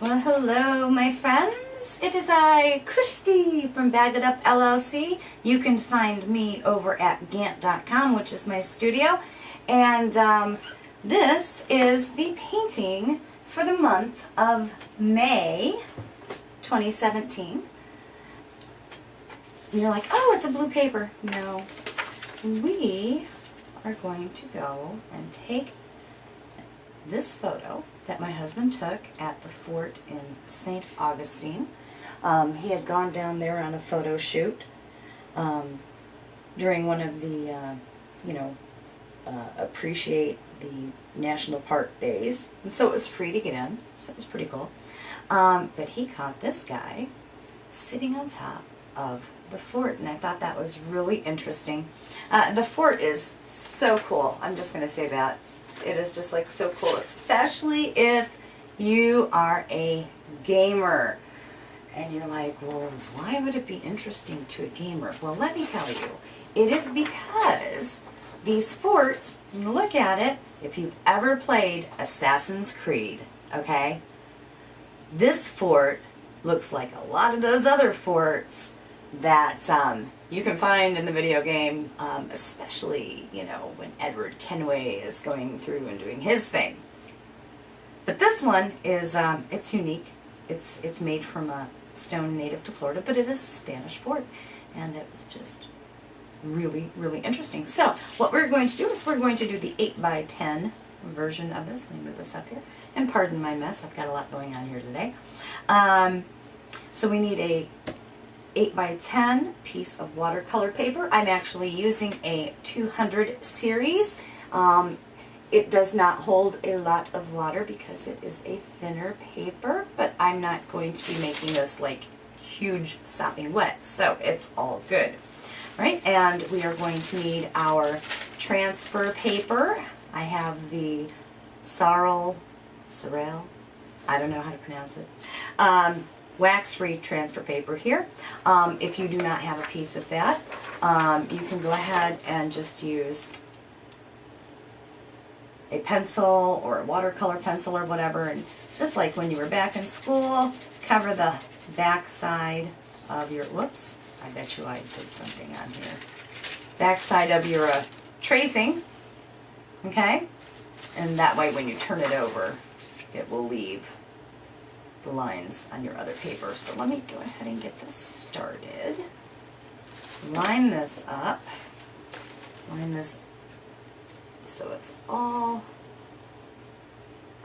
Well, hello, my friends. It is I, Christy from Bag It Up LLC. You can find me over at Gantt.com, which is my studio. And this is the painting for the month of May 2017. And you're like, oh, it's a blue paper. No. We are going to go and take this photo that my husband took at the fort in St. Augustine. He had gone down there on a photo shoot during one of the, appreciate the National Park days. And so it was free to get in, so it was pretty cool. But he caught this guy sitting on top of the fort, and I thought that was really interesting. The fort is so cool. I'm just going to say that. It is just like so cool, especially if you are a gamer. And you're like, well, why would it be interesting to a gamer? Well, let me tell you. It is because these forts, look at it, if you've ever played Assassin's Creed, okay? This fort looks like a lot of those other forts that you can find in the video game, especially, when Edward Kenway is going through and doing his thing. But this one is, it's unique. It's made from a stone native to Florida, but it is a Spanish fort, and it was just really, really interesting. So, what we're going to do is we're going to do the 8x10 version of this. Let me move this up here. And pardon my mess, I've got a lot going on here today. So we need a 8x10 piece of watercolor paper. I'm actually using a 200 series. It does not hold a lot of water because it is a thinner paper, but I'm not going to be making this like huge sopping wet, so it's all good. Right, and we are going to need our transfer paper. I have the Sarl, I don't know how to pronounce it. Wax-free transfer paper here. If you do not have a piece of that, you can go ahead and just use a pencil or a watercolor pencil or whatever, and just like when you were back in school, cover the back side of your, whoops, I bet you I did something on here. Back side of your tracing, okay? And that way when you turn it over, it will leave the lines on your other paper. So let me go ahead and get this started. Line this up. Line this so it's all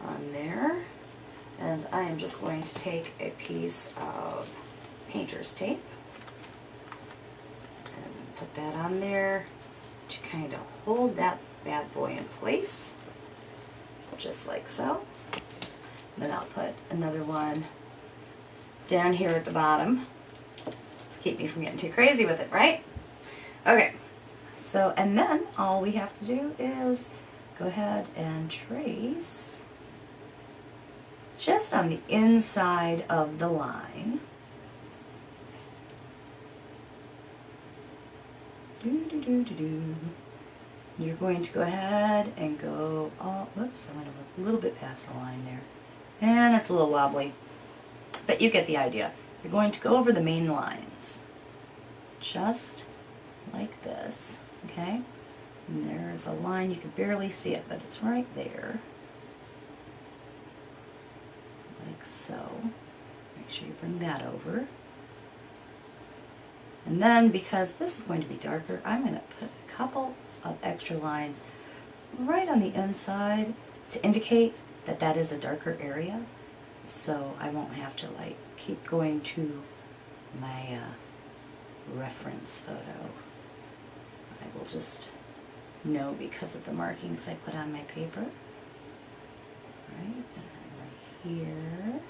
on there. And I am just going to take a piece of painter's tape and put that on there to kind of hold that bad boy in place, just like so. Then I'll put another one down here at the bottom to keep me from getting too crazy with it, right? Okay, so, and then all we have to do is go ahead and trace just on the inside of the line. You're going to go ahead and go all, whoops, I went a little bit past the line there. And it's a little wobbly, but you get the idea. You're going to go over the main lines, just like this, okay? And there's a line, you can barely see it, but it's right there, like so. Make sure you bring that over. And then, because this is going to be darker, I'm going to put a couple of extra lines right on the inside to indicate that that is a darker area, so I won't have to like keep going to my reference photo. I will just know because of the markings I put on my paper. Right, and right here.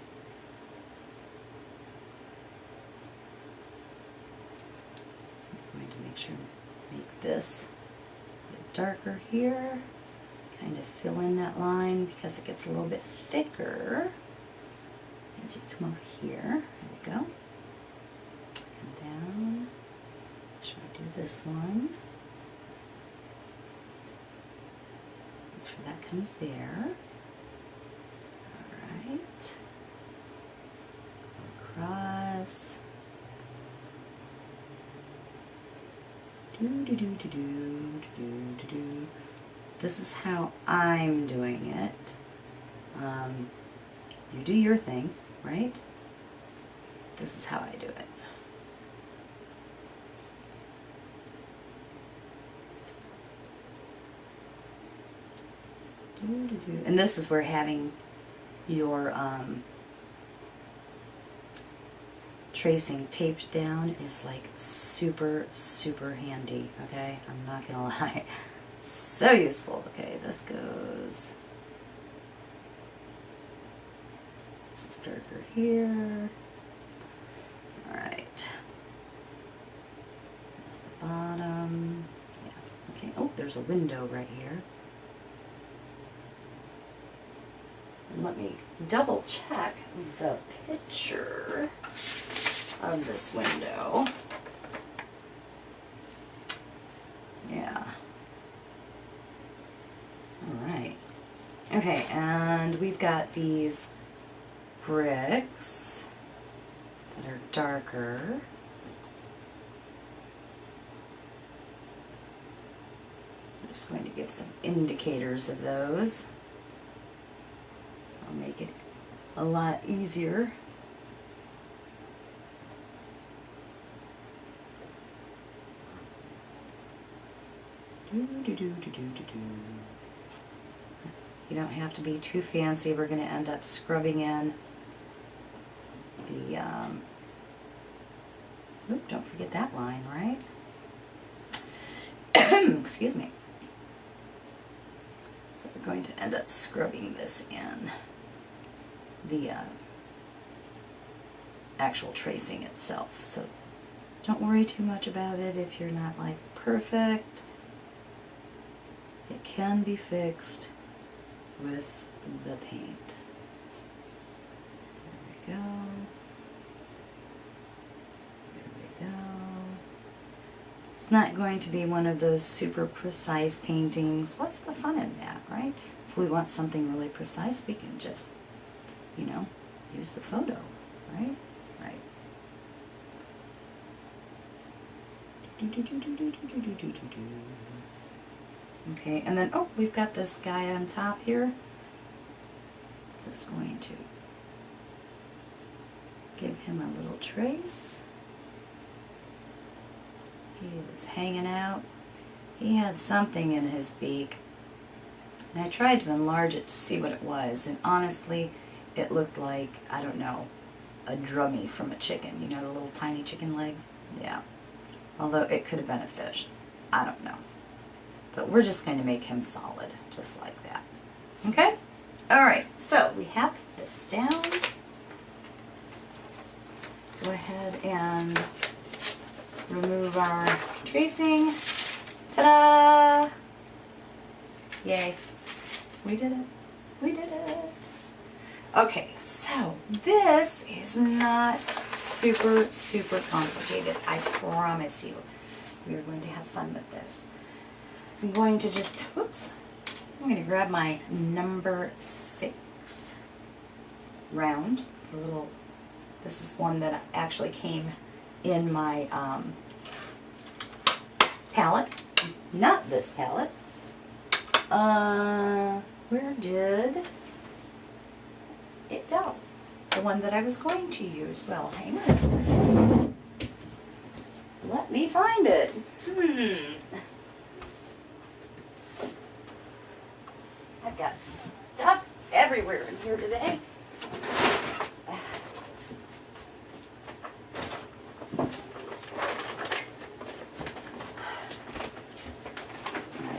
I'm going to make sure to make this a bit darker here. Kind of fill in that line because it gets a little bit thicker as you come over here. There we go. Come down. Make sure I do this one. Make sure that comes there. Alright. This is how I'm doing it. You do your thing, right? This is how I do it. And this is where having your tracing taped down is like super, super handy, okay? I'm not gonna lie. So useful. Okay, this goes. This is darker here. Alright. There's the bottom. Yeah. Okay. Oh, there's a window right here. And let me double check the picture of this window. Yeah. Alright. Okay, and we've got these bricks that are darker. I'm just going to give some indicators of those. I'll make it a lot easier. You don't have to be too fancy. We're going to end up scrubbing in the, oop, don't forget that line, right? Excuse me. We're going to end up scrubbing this in the actual tracing itself. So don't worry too much about it if you're not like perfect. It can be fixed with the paint. There we go. There we go. It's not going to be one of those super precise paintings. What's the fun in that, right? If we want something really precise, we can just, you know, use the photo, right? Right. Okay, and then, oh, we've got this guy on top here. Just going to give him a little trace. He was hanging out. He had something in his beak. And I tried to enlarge it to see what it was, and honestly, it looked like, I don't know, a drummy from a chicken. You know, the little tiny chicken leg? Yeah. Although it could have been a fish. I don't know. But we're just going to make him solid, just like that. Okay? Alright, so we have this down. Go ahead and remove our tracing. Ta-da! Yay. We did it. We did it. Okay, so this is not super, super complicated. I promise you. We are going to have fun with this. I'm going to just, whoops, I'm going to grab my number 6 round. The little, this is one that actually came in my palette. Not this palette. Where did it go? The one that I was going to use. Well, hang on a second. Let me find it. I've got stuff everywhere in here today.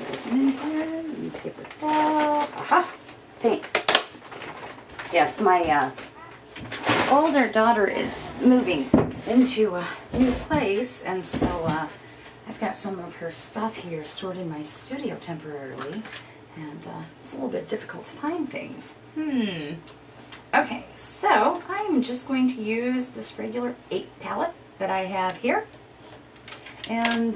This in here. Paper towel. Aha! Paint. Yes, my older daughter is moving into a new place, and so I've got some of her stuff here stored in my studio temporarily. And it's a little bit difficult to find things. Okay, so I'm just going to use this regular 8 palette that I have here. And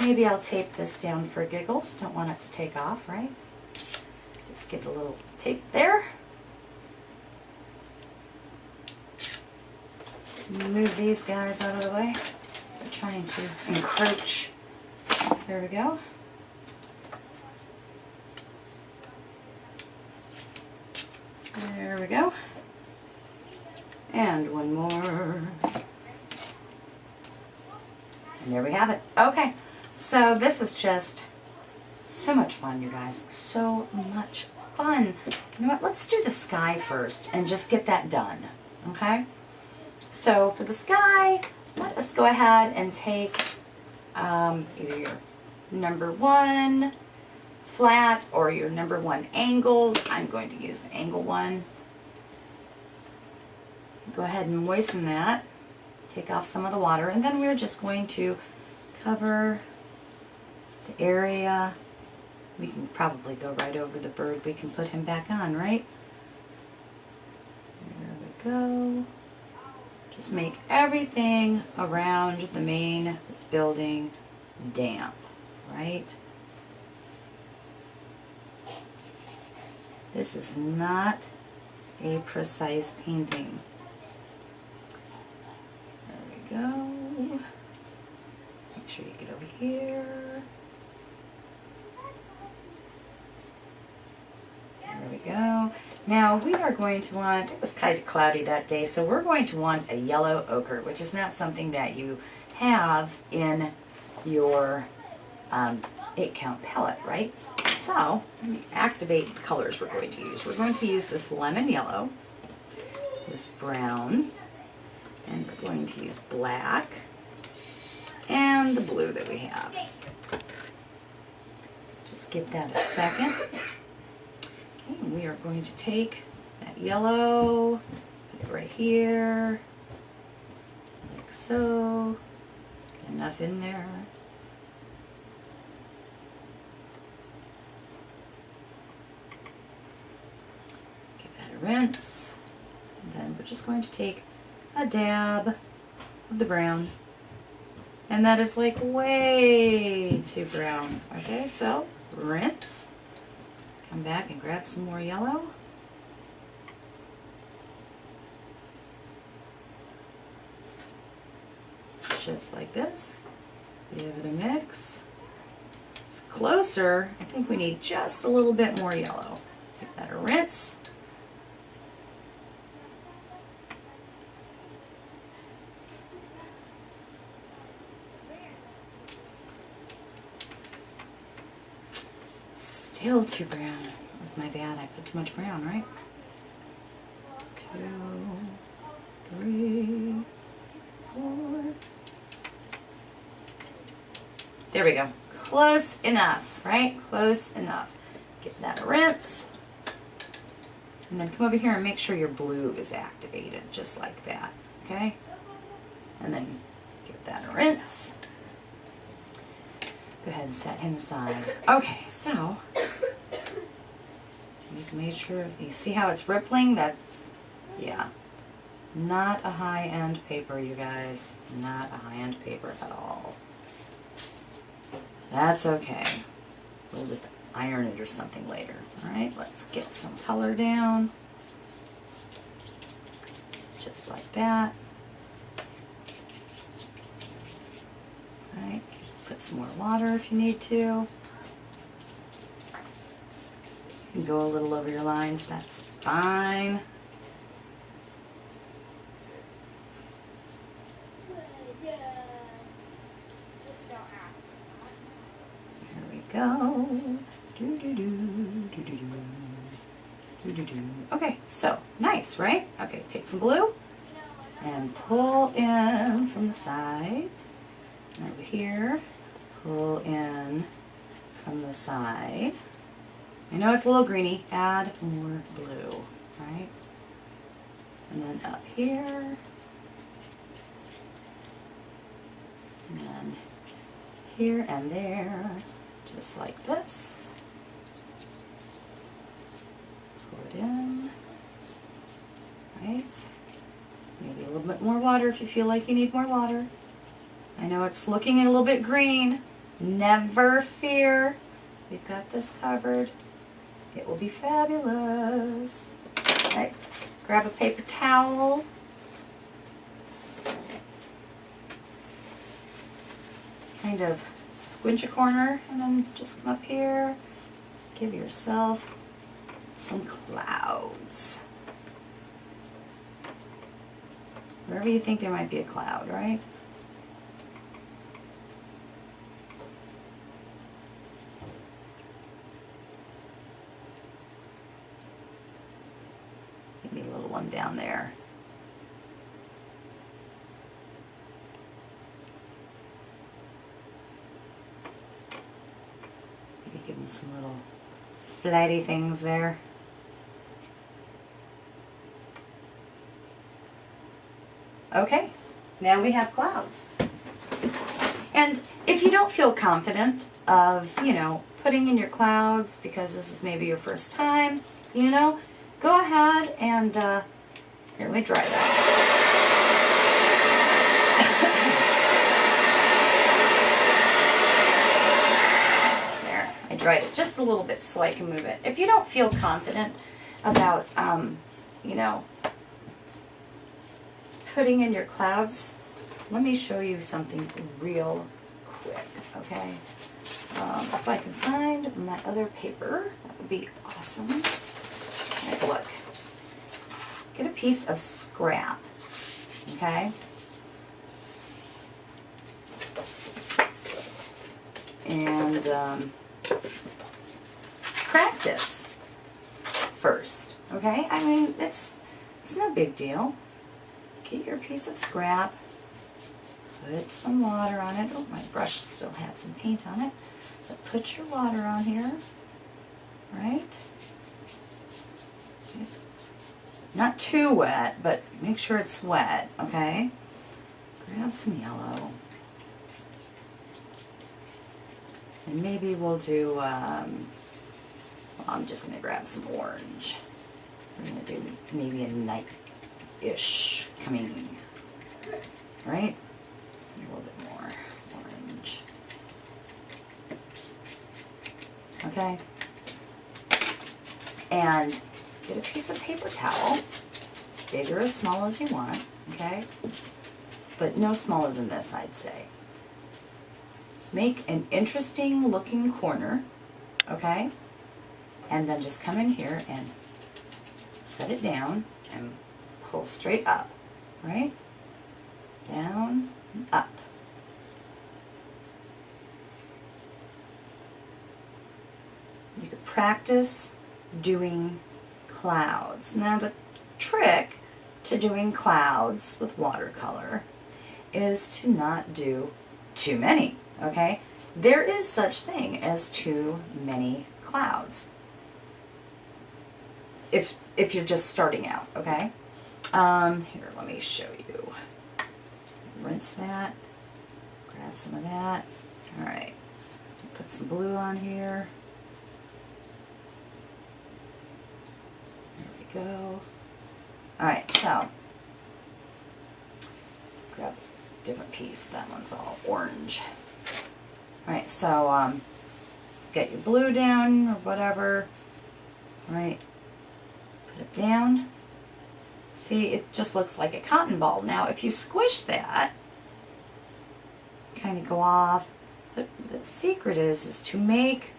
maybe I'll tape this down for giggles. Don't want it to take off, right? Just give it a little tape there. Move these guys out of the way. They're trying to encroach. There we go. There we go. And one more. And there we have it. Okay, so this is just so much fun, you guys. So much fun. You know what? Let's do the sky first and just get that done. Okay? So for the sky, let us go ahead and take either your number 1 flat or your number 1 angled. I'm going to use the angle one. Go ahead and moisten that. Take off some of the water, and then we're just going to cover the area. We can probably go right over the bird. We can put him back on, right? There we go. Just make everything around the main building damp, right? This is not a precise painting. There we go. Make sure you get over here. There we go. Now we are going to want, it was kind of cloudy that day, so we're going to want a yellow ochre, which is not something that you have in your 8-count palette, right? So, let me activate the colors we're going to use. We're going to use this lemon yellow, this brown, and we're going to use black, and the blue that we have. Just give that a second. Okay, we are going to take that yellow, put it right here, like so. Get enough in there. Rinse. And then we're just going to take a dab of the brown. And that is like way too brown. Okay, so rinse. Come back and grab some more yellow. Just like this. Give it a mix. It's closer. I think we need just a little bit more yellow. Give that a rinse. Still too brown. That was my bad. I put too much brown, right? 2, 3, 4. There we go. Close enough, right? Close enough. Give that a rinse. And then come over here and make sure your blue is activated, just like that, okay? And then give that a rinse. Go ahead and set him aside. Okay, so you can make sure you see how it's rippling. That's, yeah, not a high-end paper, you guys. Not a high-end paper at all. That's okay. We'll just iron it or something later. All right, let's get some color down. Just like that. All right. Put some more water if you need to. You can go a little over your lines, that's fine. There we go. Okay, so nice, right? Okay, take some blue and pull in from the side. And over here. Pull in from the side. I know it's a little greeny. Add more blue, right? And then up here. And then here and there. Just like this. Pull it in. Right? Maybe a little bit more water if you feel like you need more water. I know it's looking a little bit green. Never fear. We've got this covered. It will be fabulous. Okay, grab a paper towel. kind of squinch a corner and then just come up here. Give yourself some clouds. Wherever you think there might be a cloud, right? Maybe a little one down there. Maybe give them some little flatty things there. Okay, now we have clouds. And if you don't feel confident of, you know, putting in your clouds because this is maybe your first time, you know, go ahead and, here, let me dry this. There, I dried it just a little bit so I can move it. If you don't feel confident about, you know, putting in your clouds, let me show you something real quick, okay? If I can find my other paper, that would be awesome. Take a look. Get a piece of scrap, okay? And practice first, okay? I mean, it's no big deal. Get your piece of scrap, put some water on it. Oh, my brush still had some paint on it. But put your water on here, right? Not too wet, but make sure it's wet, okay? Grab some yellow. And maybe we'll do, well, I'm just going to grab some orange. We're going to do maybe a night-ish coming, right? A little bit more orange. Okay? And get a piece of paper towel, as big or as small as you want, okay? But no smaller than this, I'd say. Make an interesting looking corner, okay? And then just come in here and set it down and pull straight up, right? Down and up. You could practice doing clouds. Now the trick to doing clouds with watercolor is to not do too many, okay? There is such thing as too many clouds if you're just starting out, okay? Here, let me show you. Rinse that, grab some of that. All right, put some blue on here. There we go. All right, so grab a different piece. That one's all orange. All right, so get your blue down or whatever. All right, put it down. See, it just looks like a cotton ball. Now, if you squish that, kind of go off. But the secret is to make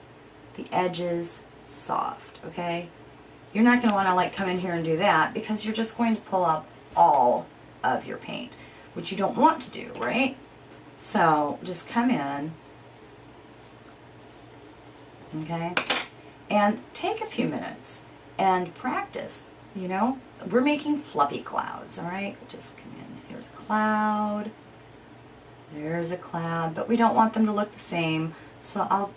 the edges soft, okay? You're not going to want to like come in here and do that because you're just going to pull up all of your paint, which you don't want to do, right? So just come in, okay? And take a few minutes and practice, you know? We're making fluffy clouds, all right? Just come in. Here's a cloud. There's a cloud, but we don't want them to look the same. So I'll,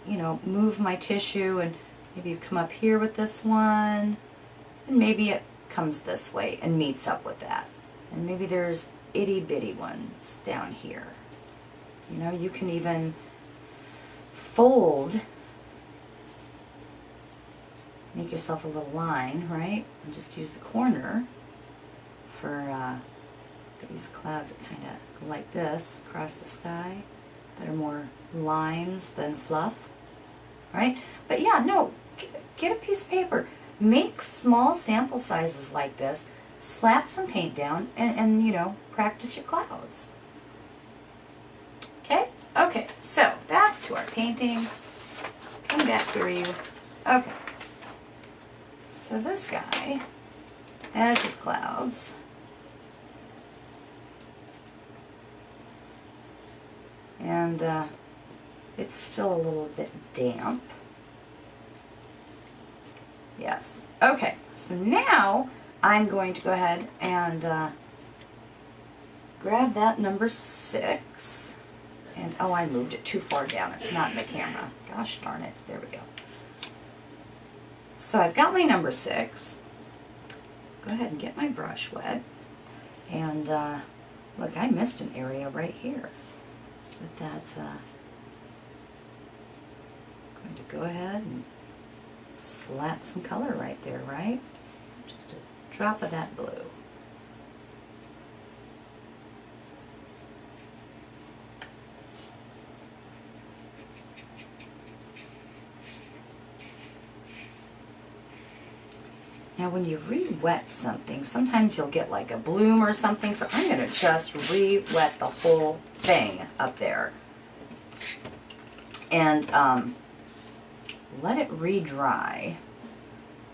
you know, move my tissue and maybe come up here with this one. And maybe it comes this way and meets up with that. And maybe there's itty bitty ones down here. You know, you can even fold, make yourself a little line, right? And just use the corner for these clouds that kind of go like this across the sky that are more lines than fluff, right? But yeah, no, get a piece of paper, make small sample sizes like this, slap some paint down, and you know, practice your clouds. Okay? Okay, so back to our painting. Come back here, you. Okay. So this guy has his clouds. And it's still a little bit damp. Yes. Okay, so now I'm going to go ahead and grab that number 6. And, oh, I moved it too far down. It's not in the camera. Gosh darn it. There we go. So I've got my number 6. Go ahead and get my brush wet. And, look, I missed an area right here. But that's going to go ahead and slap some color right there, right? Just a drop of that blue. Now when you re-wet something, sometimes you'll get like a bloom or something, so I'm going to just re-wet the whole thing up there. And let it re-dry,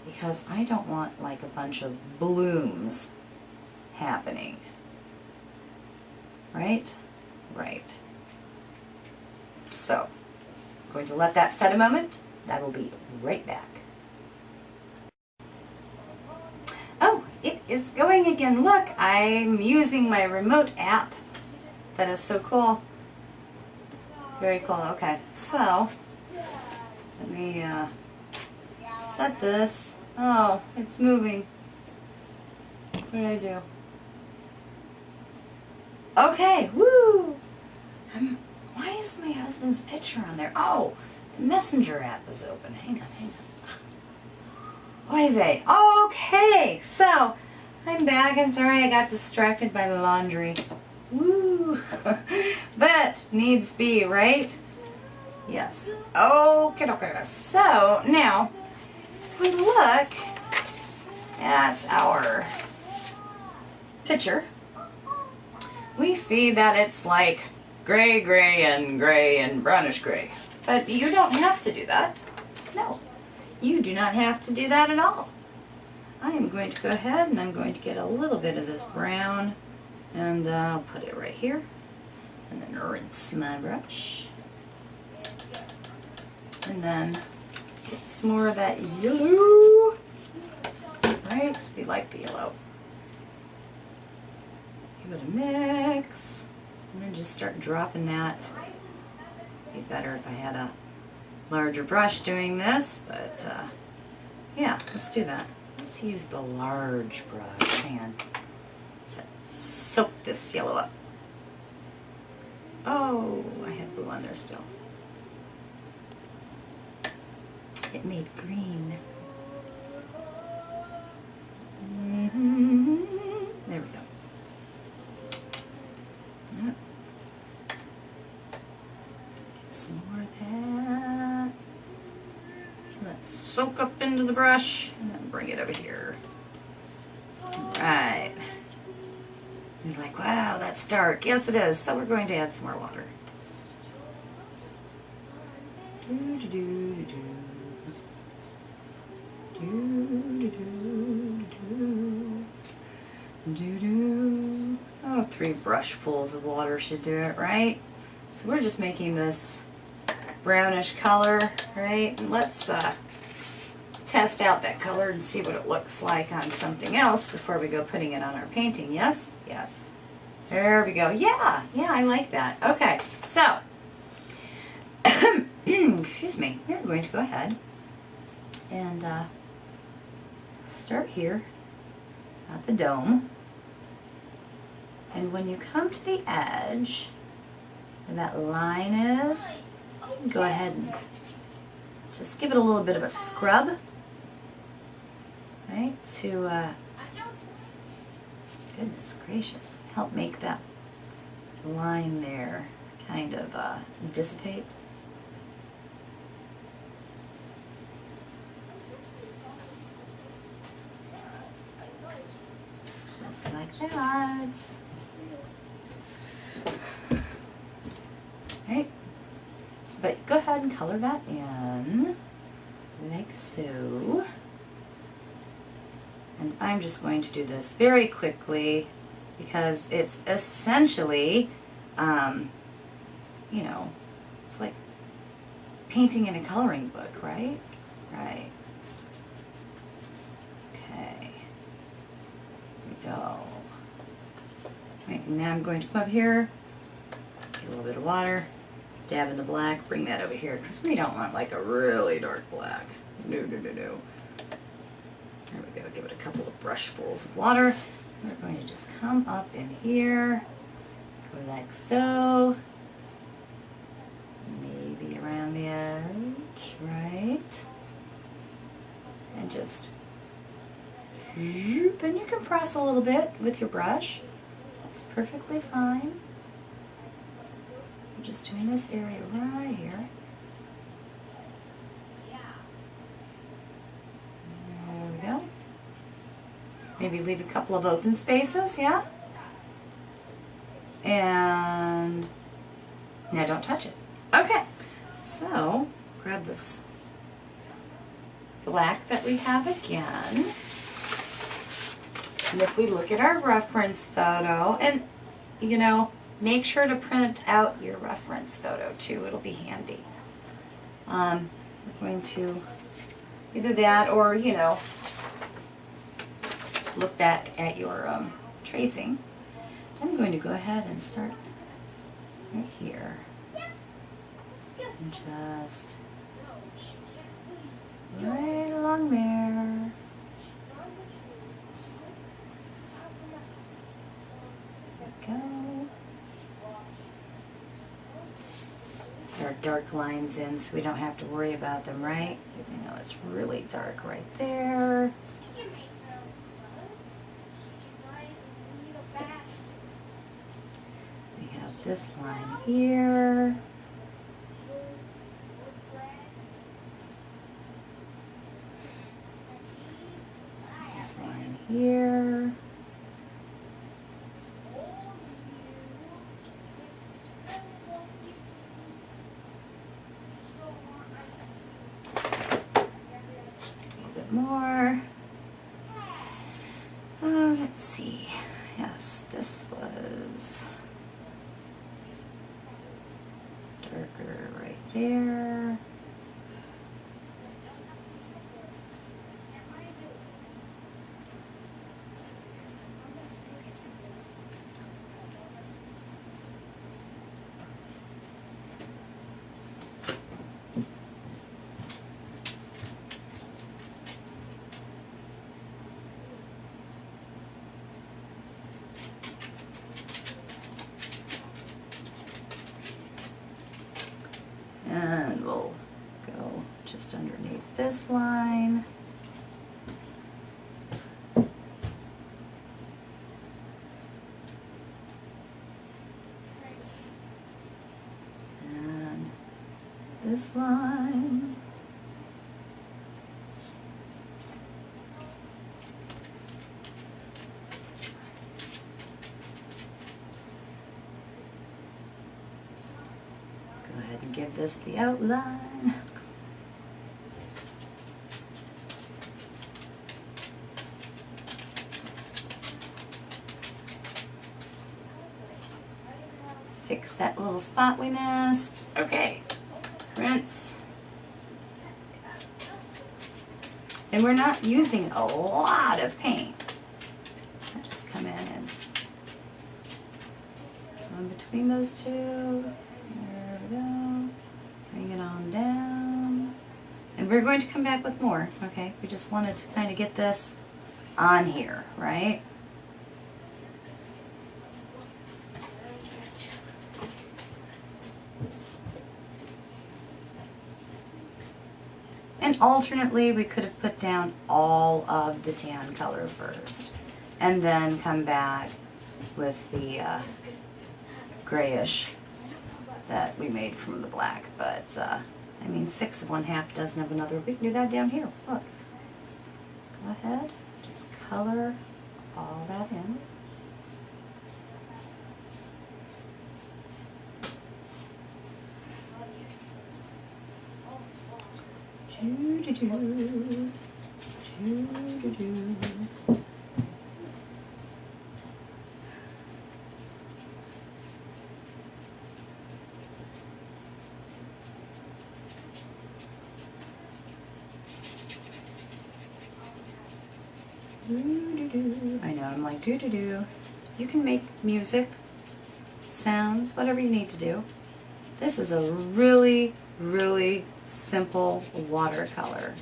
because I don't want like a bunch of blooms happening. Right? Right. So, I'm going to let that set a moment, and I will be right back. Oh, it is going again. Look, I'm using my remote app. That is so cool. Very cool. Okay, so let me set this. Oh, it's moving. What did I do? Okay, woo! Why is my husband's picture on there? Oh, the Messenger app is open. Hang on. Oy vey. Okay, so I'm back. I'm sorry I got distracted by the laundry. Woo! But needs be, right? Yes. Okay. So now, if we look at our picture, we see that it's like gray, and brownish gray. But you don't have to do that. No. You do not have to do that at all. I am going to go ahead and I'm going to get a little bit of this brown and I'll put it right here and then rinse my brush and then get some more of that yellow, right? We like the yellow. Give it a mix and then just start dropping that. It'd be better if I had a larger brush doing this, but yeah, let's do that. Let's use the large brush, hang on, to soak this yellow up. Oh, I had blue on there still. It made green. There we go. Yep. Get some more of that. Let's soak up into the brush and then bring it over here. Right. You're like, wow, that's dark. Yes, it is. So we're going to add some more water. Oh, 3 brushfuls of water should do it, right? So we're just making this brownish color, right? And let's test out that color and see what it looks like on something else before we go putting it on our painting. Yes? Yes. There we go. Yeah, I like that. Okay, so, excuse me, we're going to go ahead and start here at the dome. And when you come to the edge where that line is, you can go ahead and just give it a little bit of a scrub, right, to, goodness gracious, help make that line there kind of dissipate. Just like that. Right. But go ahead and color that in, like so. And I'm just going to do this very quickly because it's essentially, you know, it's like painting in a coloring book, right? Right. Okay. Here we go. Right, now I'm going to come up here, get a little bit of water, dab in the black, bring that over here because we don't want like a really dark black. No, no, no, no. There we go. Give it a couple of brushfuls of water. We're going to just come up in here, go like so. Maybe around the edge, right? And just, and you can press a little bit with your brush. That's perfectly fine. I'm just doing this area right here. There we go. Maybe leave a couple of open spaces, yeah? And now don't touch it. Okay, so grab this black that we have again. And if we look at our reference photo, and you know, make sure to print out your reference photo too, it'll be handy. We're going to either that or, you know, look back at your tracing. I'm going to go ahead and start right here. And just right along there. There we go. There are dark lines in, so we don't have to worry about them, right? You know, it's really dark right there. We have this line here. This line here. More. Let's see. Yes, this was darker right there. And we'll go just underneath this line. And this line. Go ahead and give this the outline. Fix that little spot we missed. Okay, rinse. And we're not using a lot of paint. I'll just come in and go in between those two. There we go. Bring it on down. And we're going to come back with more, okay? We just wanted to kind of get this on here, right? And alternately, we could have put down all of the tan color first and then come back with the grayish that we made from the black. But, I mean, 6 of 1/2 dozen of another. We can do that down here. Look. Go ahead. Just color all that in. Doo-doo-doo. Doo-doo-doo. I know, I'm like doo-doo-doo. You can make music, sounds, whatever you need to do. This is a really, really simple watercolor.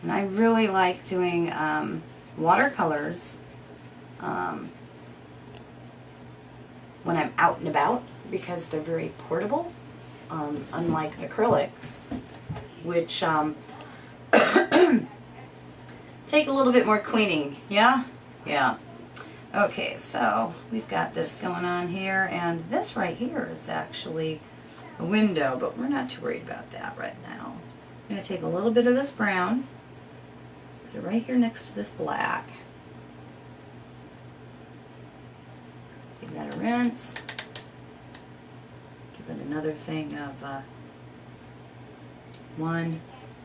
And I really like doing watercolors when I'm out and about because they're very portable, unlike acrylics, which take a little bit more cleaning, yeah? Yeah. Okay, so we've got this going on here, and this right here is actually a window, but we're not too worried about that right now. I'm going to take a little bit of this brown, put it right here next to this black. Give that a rinse. Give it another thing of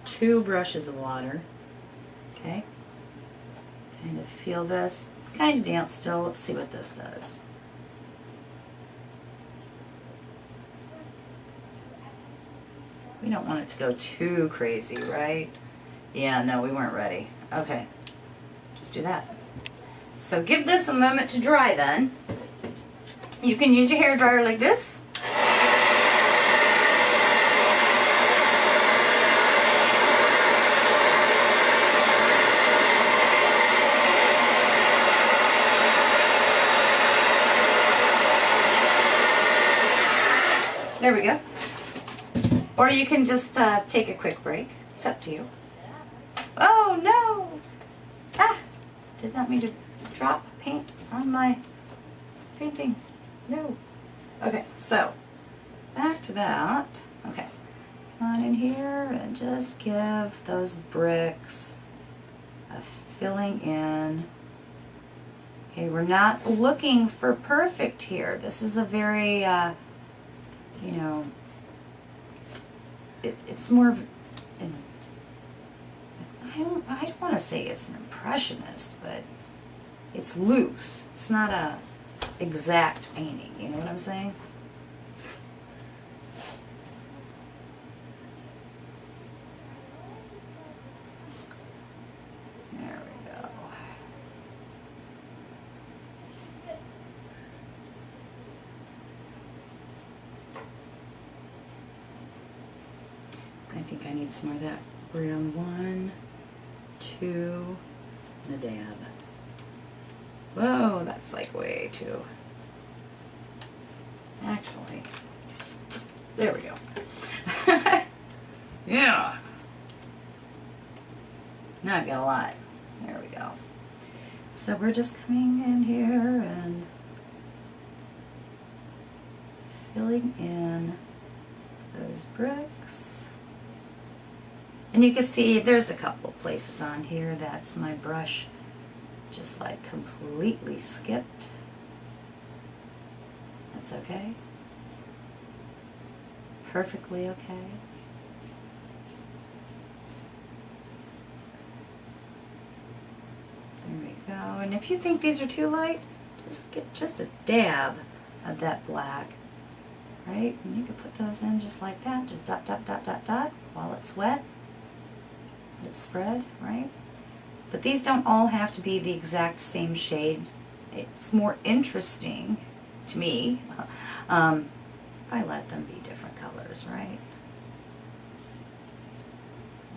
2 brushes of water. Okay. Kind of feel this. It's kind of damp still. Let's see what this does. We don't want it to go too crazy, right? Yeah, no, we weren't ready. Okay, just do that. So give this a moment to dry then. You can use your hair dryer like this. There we go. Or you can just take a quick break. It's up to you. Oh no! Ah! Did not mean to drop paint on my painting. No. Okay, so back to that. Okay. Come on in here and just give those bricks a filling in. Okay, we're not looking for perfect here. This is a very, you know, it's more of an, I don't want to say it's an impressionist, but it's loose. It's not a exact painting, you know what I'm saying? There we go. I think I need some more of that brown. 1, 2, and a dab. Whoa, that's like way too. Actually, there we go. Yeah. Now I've got a lot. There we go. So we're just coming in here and filling in those bricks. And you can see there's a couple of places on here that's my brush just like completely skipped. That's okay. Perfectly okay. There we go. And if you think these are too light, just get just a dab of that black, right? And you can put those in just like that. Just dot, dot, dot, dot, dot while it's wet. Let it spread, right? But these don't all have to be the exact same shade. It's more interesting to me if I let them be different colors, right?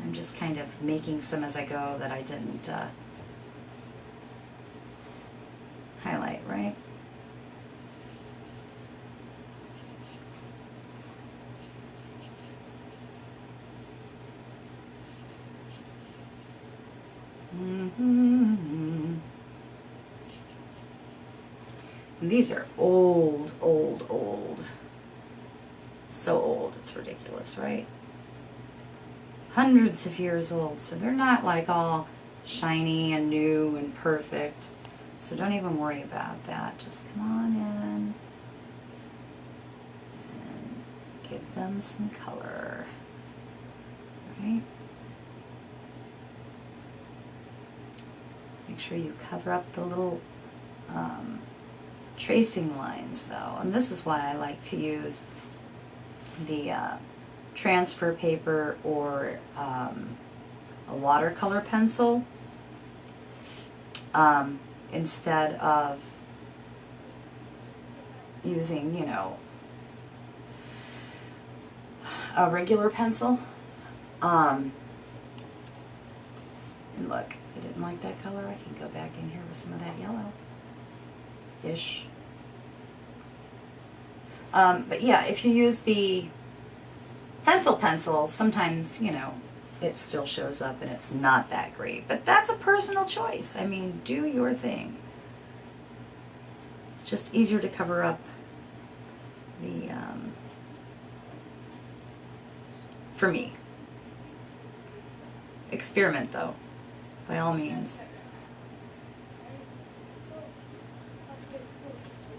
I'm just kind of making some as I go that I didn't highlight, right? And these are old, old, old. So old, it's ridiculous, right? Hundreds of years old, so they're not like all shiny and new and perfect. So don't even worry about that. Just come on in and give them some color. right? Make sure you cover up the little tracing lines though, and this is why I like to use the transfer paper or a watercolor pencil instead of using, you know, a regular pencil. And look, I didn't like that color. I can go back in here with some of that yellow-ish. But yeah, if you use the pencil, sometimes, you know, it still shows up and it's not that great. But that's a personal choice. I mean, do your thing. It's just easier to cover up the, for me. Experiment though, by all means.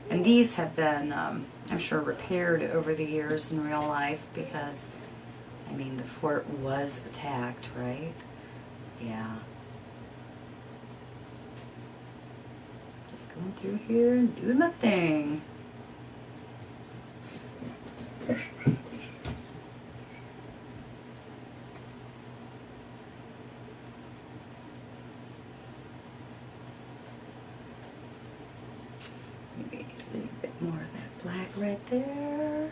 And these have been, I'm sure, repaired over the years in real life because, I mean, the fort was attacked, right? Yeah. Just going through here and doing my thing. Maybe a little bit more of that black right there.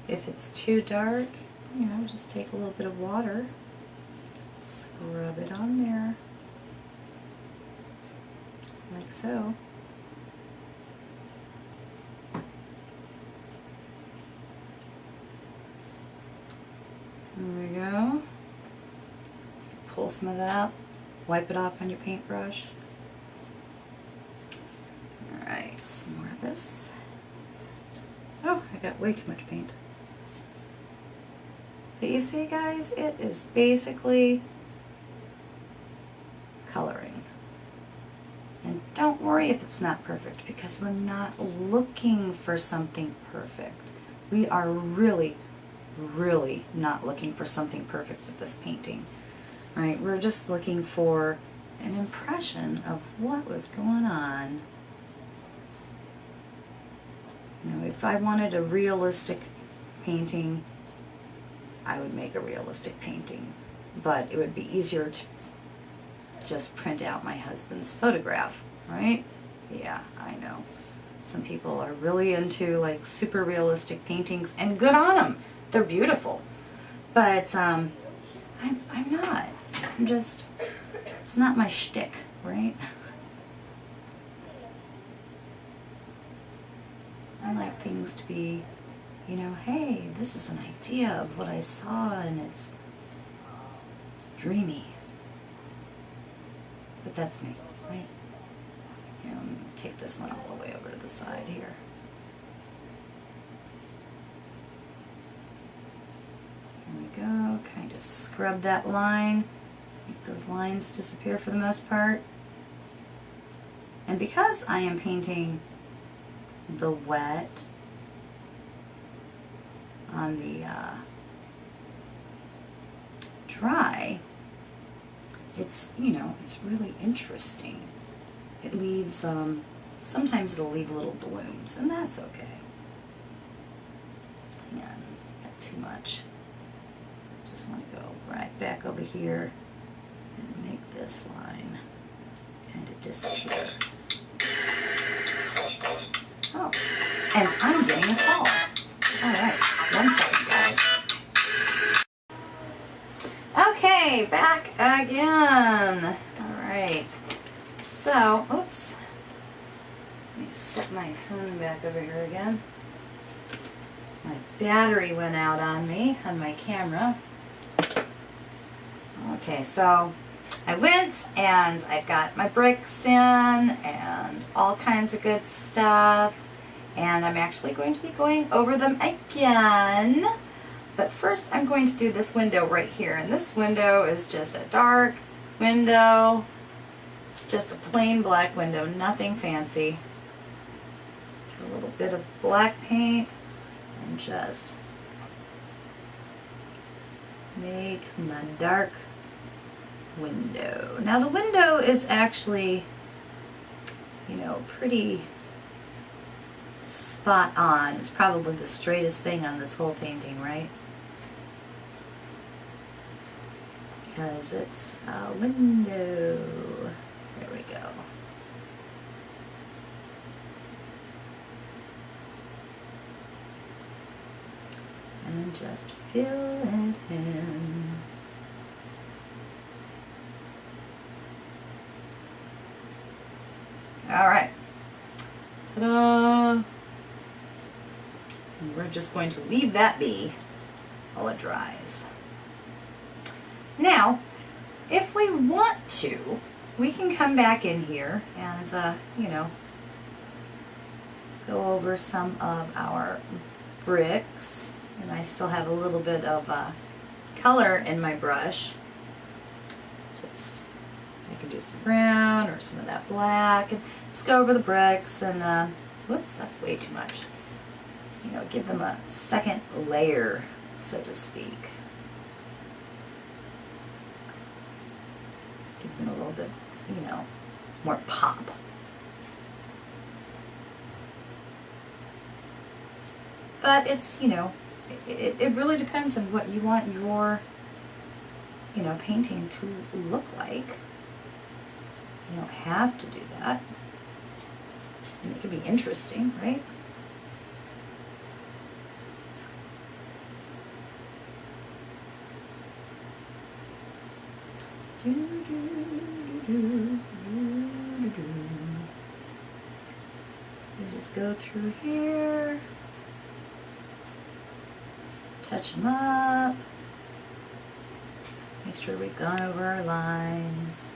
If it's too dark, you know, just take a little bit of water, scrub it on there, like so. There we go. Pull some of that, wipe it off on your paintbrush. Alright, some more of this. Oh, I got way too much paint. But you see, guys, it is basically coloring. And don't worry if it's not perfect, because we're not looking for something perfect. We are really, really not looking for something perfect with this painting. Right? We're just looking for an impression of what was going on. You know, if I wanted a realistic painting, I would make a realistic painting. But it would be easier to just print out my husband's photograph, right? Yeah, I know. Some people are really into like super realistic paintings, and good on them. They're beautiful. But I'm not. I'm just, it's not my shtick, right? I like things to be, you know, hey, this is an idea of what I saw and it's dreamy. But that's me, right? Here, I'm going to take this one all the way over to the side here. There we go, kind of scrub that line, make those lines disappear for the most part. And because I am painting the wet on the dry, it's, you know, it's really interesting. It leaves, sometimes it'll leave little blooms, and that's okay. Yeah, not too much. Just want to go right back over here and make this line kind of disappear. Oh, and I'm getting a call. Alright, 1 second, guys. Okay, back again. Alright, so, oops. Let me set my phone back over here again. My battery went out on me, on my camera. Okay, so I went and I've got my bricks in and all kinds of good stuff. And I'm actually going to be going over them again. But first I'm going to do this window right here. And this window is just a dark window. It's just a plain black window, nothing fancy. A little bit of black paint and just make my dark window. Now the window is actually, you know, pretty spot on. It's probably the straightest thing on this whole painting, right? Because it's a window. There we go. And just fill it in. All right. Ta-da! And we're just going to leave that be while it dries. Now, if we want to, we can come back in here and, you know, go over some of our bricks. And I still have a little bit of color in my brush. Just, I can do some brown or some of that black and just go over the bricks and, whoops, that's way too much. You know, give them a second layer, so to speak. Give them a little bit, you know, more pop. But it's, you know, it really depends on what you want your, you know, painting to look like. You don't have to do that. And it can be interesting, right? You just go through here. Touch them up. Make sure we've gone over our lines.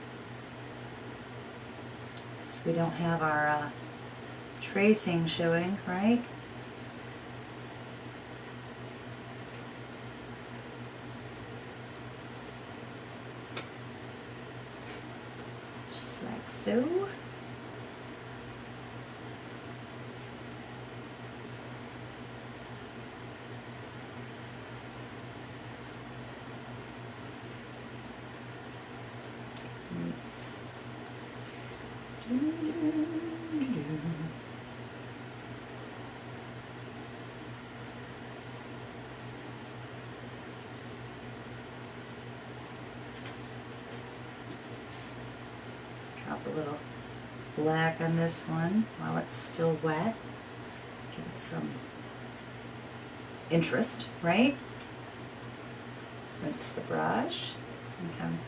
So we don't have our tracing showing, right? Just like so. Drop a little black on this one while it's still wet. Give it some interest, right? Rinse the brush and come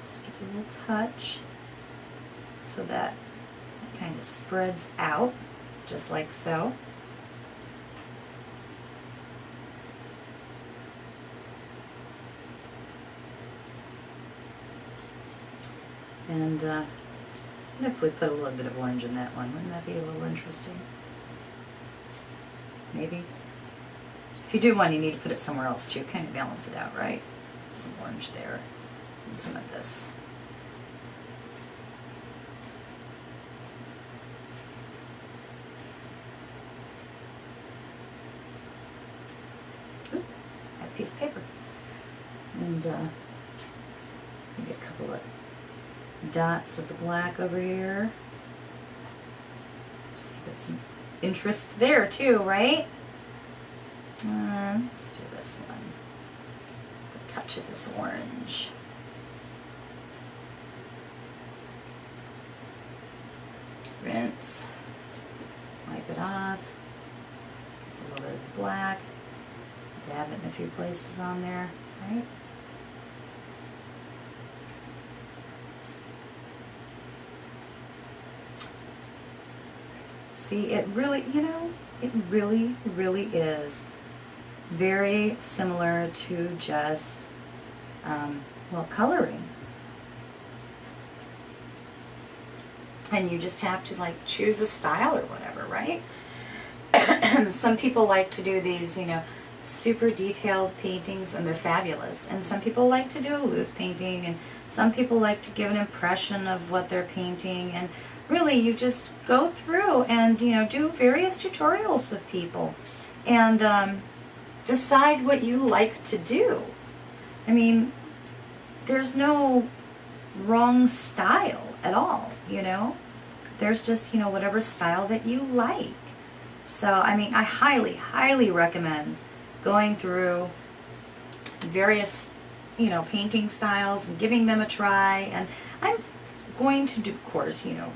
just give it a little touch so that it kind of spreads out just like so. And if we put a little bit of orange in that one, wouldn't that be a little interesting? Maybe. If you do one, you need to put it somewhere else too, kind of balance it out, right? Some orange there and some of this. Ooh, that piece of paper. And maybe a couple of dots of the black over here. Just give it some interest there too, right? Let's do this one. A touch of this orange. Rinse. Wipe it off. A little bit of the black. Dab it in a few places on there, right? See, it really, you know, it really, really is very similar to just, well, coloring. And you just have to, like, choose a style or whatever, right? Some people like to do these, you know, super detailed paintings, and they're fabulous. And some people like to do a loose painting, and some people like to give an impression of what they're painting. And really, you just go through and, you know, do various tutorials with people and decide what you like to do. I mean, there's no wrong style at all, you know? There's just, you know, whatever style that you like. So, I mean, I highly, highly recommend going through various, you know, painting styles and giving them a try. And I'm going to do, of course, you know,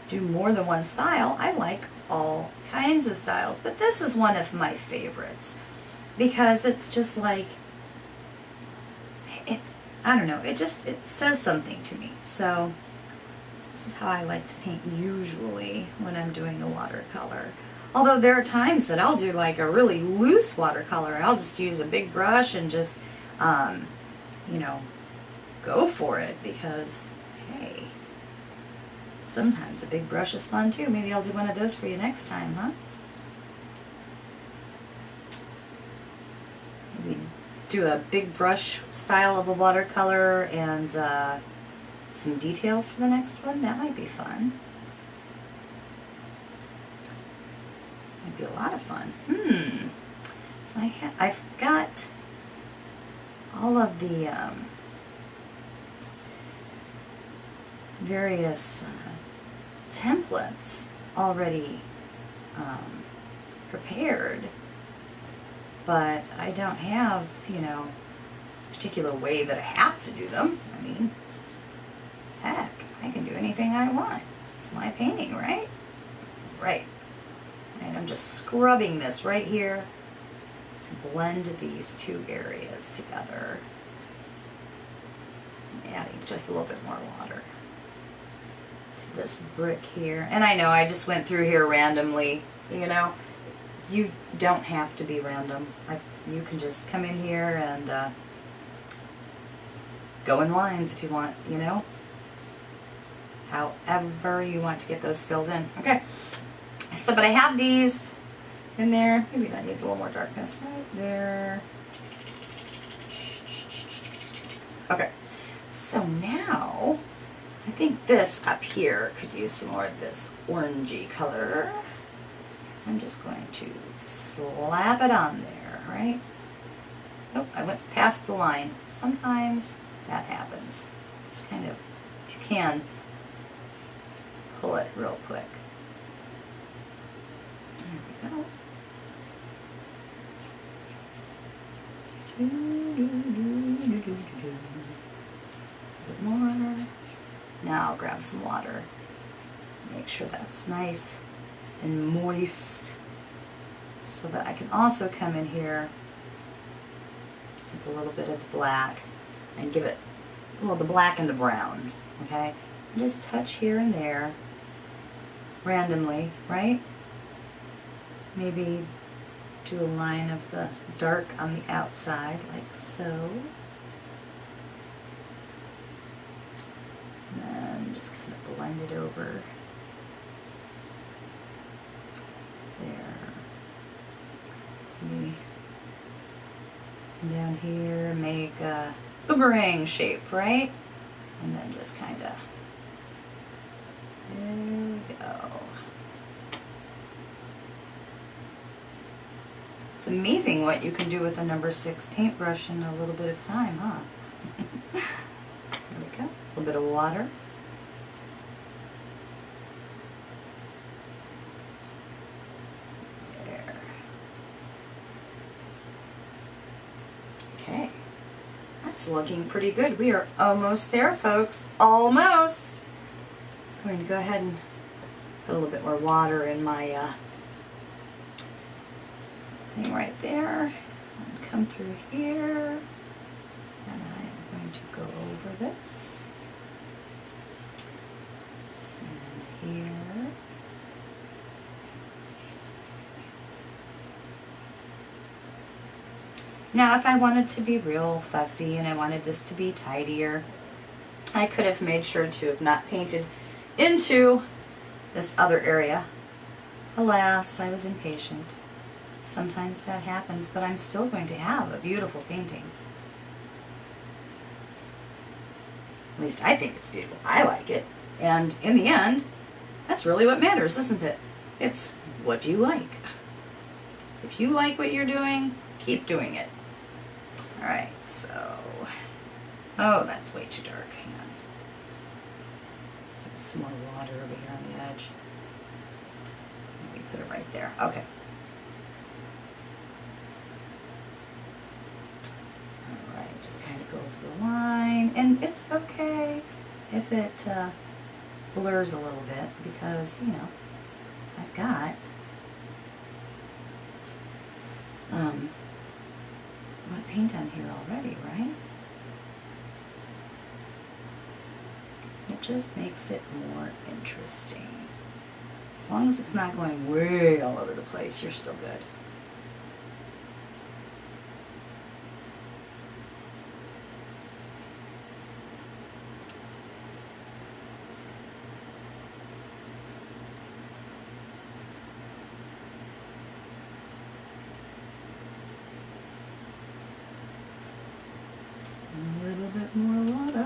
do more than one style. I like all kinds of styles, but this is one of my favorites because it's just like, I don't know, it says something to me. So this is how I like to paint usually when I'm doing a watercolor. Although there are times that I'll do like a really loose watercolor. I'll just use a big brush and just, you know, go for it because, hey, sometimes a big brush is fun too. Maybe I'll do one of those for you next time, huh? Maybe do a big brush style of a watercolor and some details for the next one. That might be fun. Might be a lot of fun. So I've got all of the various templates already prepared, but I don't have, you know, a particular way that I have to do them. I mean, heck, I can do anything I want. It's my painting, right? Right. And I'm just scrubbing this right here to blend these two areas together. And adding just a little bit more water to this brick here. And I know I just went through here randomly, you know. You don't have to be random. You can just come in here and go in lines if you want, you know. However you want to get those filled in. Okay. So, but I have these in there. Maybe that needs a little more darkness right there. Okay. So now, I think this up here could use some more of this orangey color. I'm just going to slap it on there, right? Oh, I went past the line. Sometimes that happens. Just kind of, if you can, pull it real quick. There we go. A bit more. Now I'll grab some water. Make sure that's nice and moist so that I can also come in here with a little bit of the black and give it, well, the black and the brown, okay? And just touch here and there randomly, right? Maybe do a line of the dark on the outside like so. And then just kind of blend it over. There. Maybe come down here, make a boomerang shape, right? And then just kind of, there we go. It's amazing what you can do with a number 6 paintbrush in a little bit of time, huh? There we go. A little bit of water. There. Okay. That's looking pretty good. We are almost there, folks. Almost. I'm going to go ahead and put a little bit more water in my thing right there, and come through here, and I'm going to go over this, and here, now if I wanted to be real fussy and I wanted this to be tidier, I could have made sure to have not painted into this other area. Alas, I was impatient. Sometimes that happens, but I'm still going to have a beautiful painting. At least I think it's beautiful. I like it. And in the end, that's really what matters, isn't it? It's what do you like? If you like what you're doing, keep doing it. Alright, so... Oh, that's way too dark. Hang on. Get some more water over here on the edge. Let me put it right there. Okay. Alright, just kind of go over the line. And it's okay if it blurs a little bit because, you know, I've got wet paint on here already, right? It just makes it more interesting. As long as it's not going way all over the place, you're still good. A little bit more water.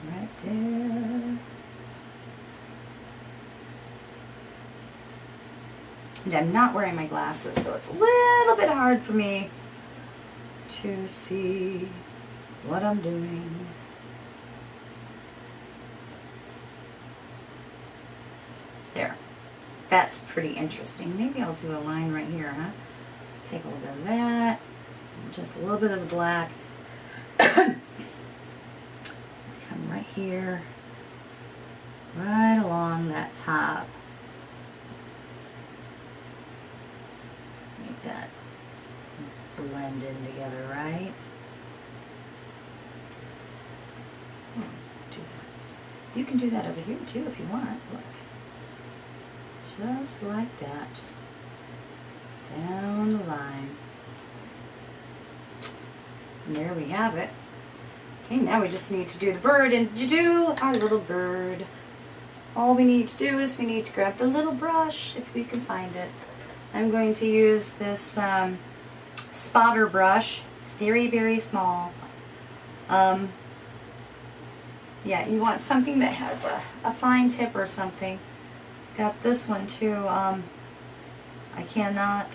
Right there. And I'm not wearing my glasses, so it's a little bit hard for me to see what I'm doing. There. That's pretty interesting. Maybe I'll do a line right here, huh? Take a little bit of that, just a little bit of the black. Come right here, right along that top. Make that blend in together, right? Do that. You can do that over here too if you want. Look. Just like that. Just down the line. And there we have it. Okay, now we just need to do the bird, and to do our little bird, all we need to do is we need to grab the little brush, if we can find it. I'm going to use this spotter brush. It's very, very small. Yeah, you want something that has a fine tip or something. Got this one too. I cannot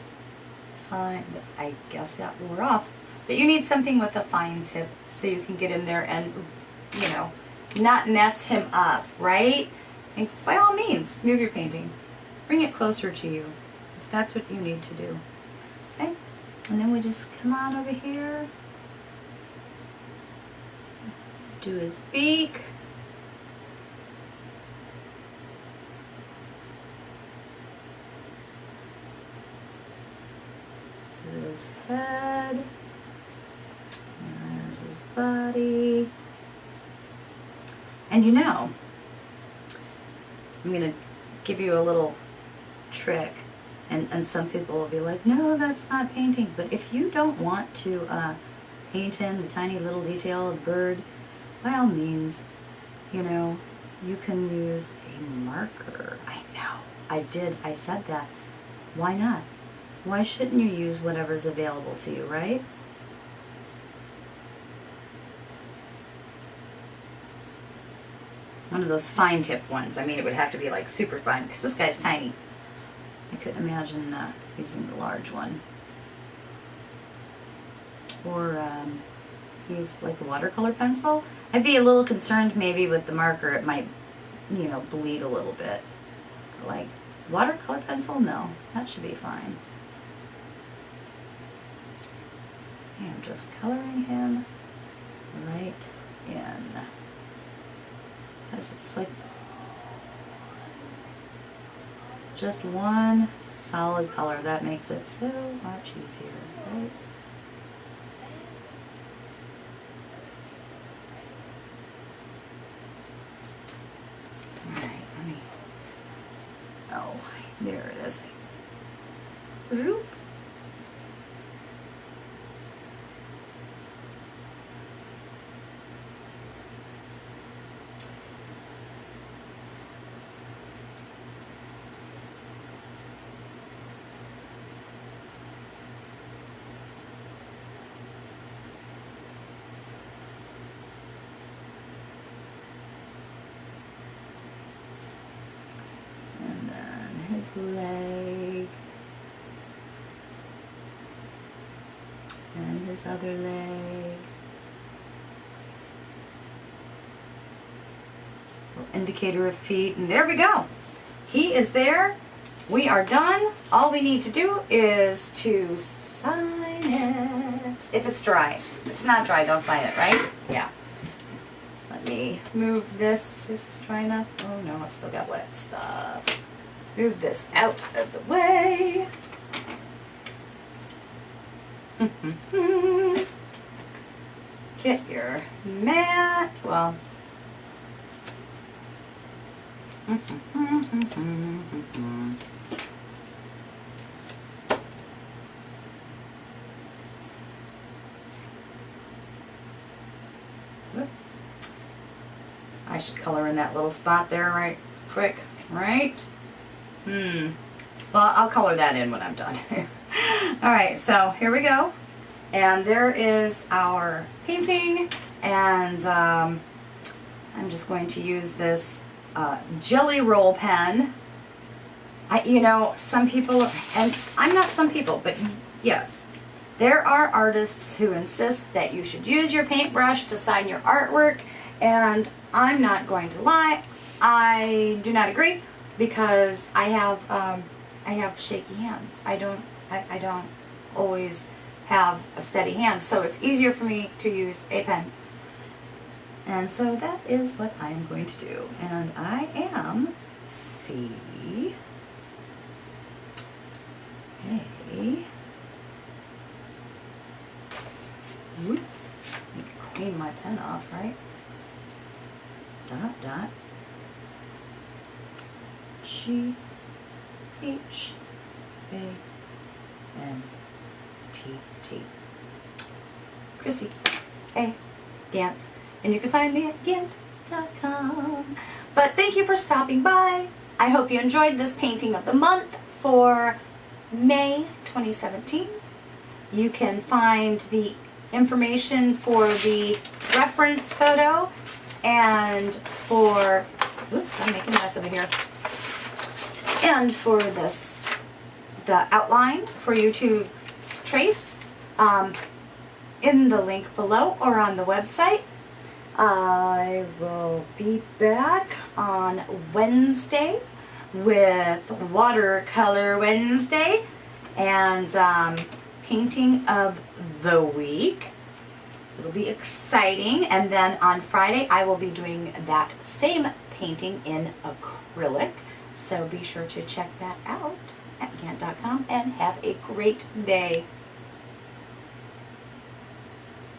find, I guess that wore off. But you need something with a fine tip so you can get in there and, you know, not mess him up, right? And by all means, move your painting. Bring it closer to you, if that's what you need to do. Okay? And then we just come on over here. Do his beak. Do his head. There's his body. And you know, I'm going to give you a little trick, and some people will be like, no, that's not painting. But if you don't want to paint in the tiny little detail of the bird, by all means, you know, you can use a marker. I know, I said that. Why not? Why shouldn't you use whatever's available to you, right? One of those fine tip ones. I mean, it would have to be like super fine because this guy's tiny. I couldn't imagine using the large one. Or use like a watercolor pencil. I'd be a little concerned maybe with the marker. It might, you know, bleed a little bit. Like watercolor pencil? No, that should be fine. Okay, I'm just coloring him right in. Because it's like just one solid color. That makes it so much easier, right? Alright, let me, oh, there it is. Roop. his leg. And his other leg. Little indicator of feet. And there we go. He is there. We are done. All we need to do is to sign it. If it's dry. If it's not dry, don't sign it, right? Yeah. Let me move this. Is this dry enough? Oh no, I still got wet stuff. Move this out of the way. Get your mat. Well. I should color in that little spot there right quick, right? Well, I'll color that in when I'm done. Alright, so here we go. And there is our painting, and I'm just going to use this Jelly Roll pen. You know, some people, and I'm not some people, but yes, there are artists who insist that you should use your paintbrush to sign your artwork, and I'm not going to lie, I do not agree, because I have shaky hands. I don't always have a steady hand, so it's easier for me to use a pen. And so that is what I am going to do. And I am C A. Whoop. Need to clean my pen off, right? Dot dot G H A N T T. Chrissy A. Gant. And you can find me at Gant.com. But thank you for stopping by. I hope you enjoyed this painting of the month for May 2017. You can find the information for the reference photo and for, oops, I'm making a mess over here. And for this, the outline for you to trace in the link below or on the website. I will be back on Wednesday with Watercolor Wednesday and Painting of the Week. It'll be exciting. And then on Friday I will be doing that same painting in acrylic. So be sure to check that out at Gant.com and have a great day.